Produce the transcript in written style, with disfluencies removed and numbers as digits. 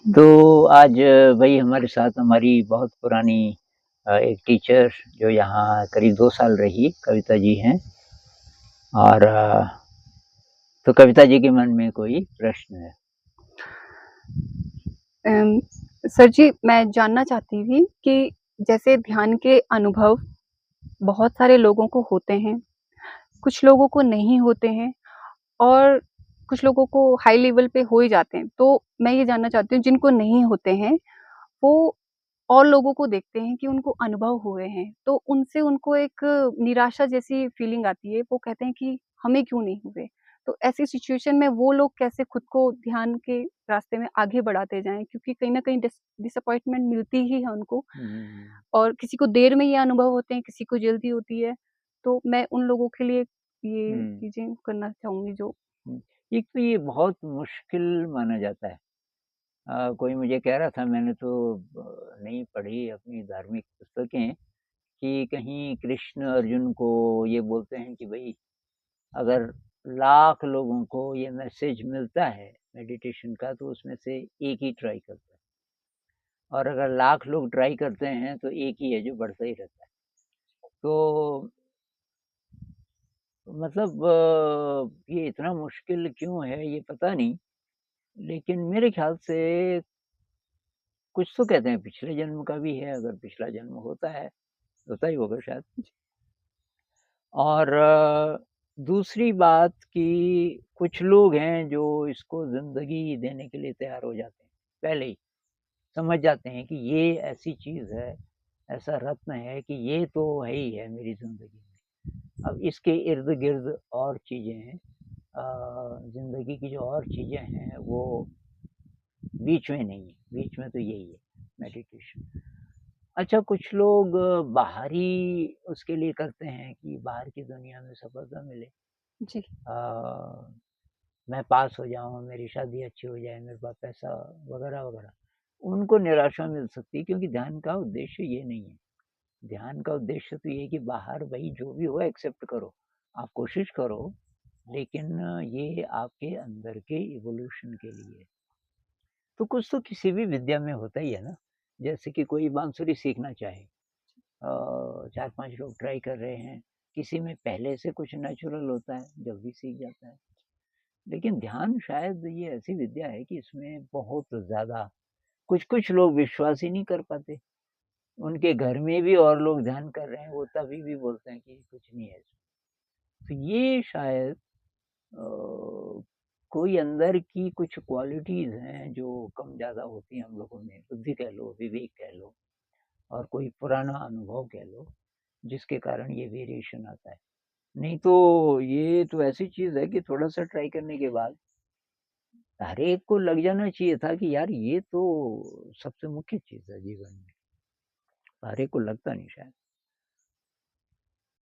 तो आज वही हमारे साथ हमारी बहुत पुरानी एक टीचर जो यहाँ करीब 2 साल रही, कविता जी हैं। और तो कविता जी के मन में कोई प्रश्न है? अम, सर जी, मैं जानना चाहती थी कि जैसे ध्यान के अनुभव बहुत सारे लोगों को होते हैं, कुछ लोगों को नहीं होते हैं और कुछ लोगों को हाई लेवल पे हो ही जाते हैं। तो मैं ये जानना चाहती हूँ जिनको नहीं होते हैं, वो और लोगों को देखते हैं कि उनको अनुभव हुए हैं, तो उनसे उनको एक निराशा जैसी फीलिंग आती है। वो कहते हैं कि हमें क्यों नहीं हुए? तो ऐसी सिचुएशन में वो लोग कैसे खुद को ध्यान के रास्ते में आगे बढ़ाते जाएँ? क्योंकि कहीं न कहीं डिसअपॉइंटमेंट मिलती ही है उनको हुँ, हुँ, हुँ। और किसी को देर में ये अनुभव होते हैं, किसी को जल्दी होती है। तो मैं उन लोगों के लिए ये हुँ, चीज़ें करना चाहूँगी जो हुँ। एक तो ये बहुत मुश्किल माना जाता है। कोई मुझे कह रहा था, मैंने तो नहीं पढ़ी अपनी धार्मिक पुस्तकें, कि कहीं कृष्ण अर्जुन को ये बोलते हैं कि भई अगर लाख लोगों को ये मैसेज मिलता है मेडिटेशन का, तो उसमें से एक ही ट्राई करता है, और अगर लाख लोग ट्राई करते हैं तो एक ही है जो बढ़ता ही रहता है। तो मतलब ये इतना मुश्किल क्यों है ये पता नहीं, लेकिन मेरे ख़्याल से कुछ तो कहते हैं पिछले जन्म का भी है, अगर पिछला जन्म होता ही होगा शायद। और दूसरी बात कि कुछ लोग हैं जो इसको ज़िंदगी देने के लिए तैयार हो जाते हैं, पहले ही समझ जाते हैं कि ये ऐसी चीज़ है, ऐसा रत्न है कि ये तो है ही है मेरी ज़िंदगी में। अब इसके इर्द-गिर्द और चीज़ें हैं, ज़िंदगी की जो और चीज़ें हैं वो बीच में नहीं है, बीच में तो यही है मेडिटेशन। अच्छा, कुछ लोग बाहरी उसके लिए करते हैं कि बाहर की दुनिया में सफलता मिले। जी, अ, मैं पास हो जाऊँ, मेरी शादी अच्छी हो जाए, मेरे पास पैसा वगैरह-वगैरह। उनको निराशा मिल सकती है, क्योंकि ध्यान का उद्देश्य ये नहीं है। ध्यान का उद्देश्य तो ये है कि बाहर भई जो भी हो एक्सेप्ट करो। आप कोशिश करो, लेकिन ये आपके अंदर के इवोल्यूशन के लिए है। तो कुछ तो किसी भी विद्या में होता ही है ना। जैसे कि कोई बांसुरी सीखना चाहे, 4-5 लोग ट्राई कर रहे हैं, किसी में पहले से कुछ नेचुरल होता है, जल्दी सीख जाता है। लेकिन ध्यान शायद ये ऐसी विद्या है कि इसमें बहुत ज़्यादा कुछ-कुछ लोग विश्वास ही नहीं कर पाते। उनके घर में भी और लोग ध्यान कर रहे हैं, वो तभी भी बोलते हैं कि कुछ नहीं है इसमें। तो ये शायद कोई अंदर की कुछ क्वालिटीज़ हैं जो कम-ज़्यादा होती हैं हम लोगों में, बुद्धि कह लो, विवेक कह लो, और कोई पुराना अनुभव कह लो, जिसके कारण ये वेरिएशन आता है। नहीं तो ये तो ऐसी चीज़ है कि थोड़ा-सा ट्राई करने के बाद हर एक को लग जाना चाहिए था कि यार ये तो सबसे मुख्य चीज़ है जीवन में। हर एक को लगता नहीं शायद।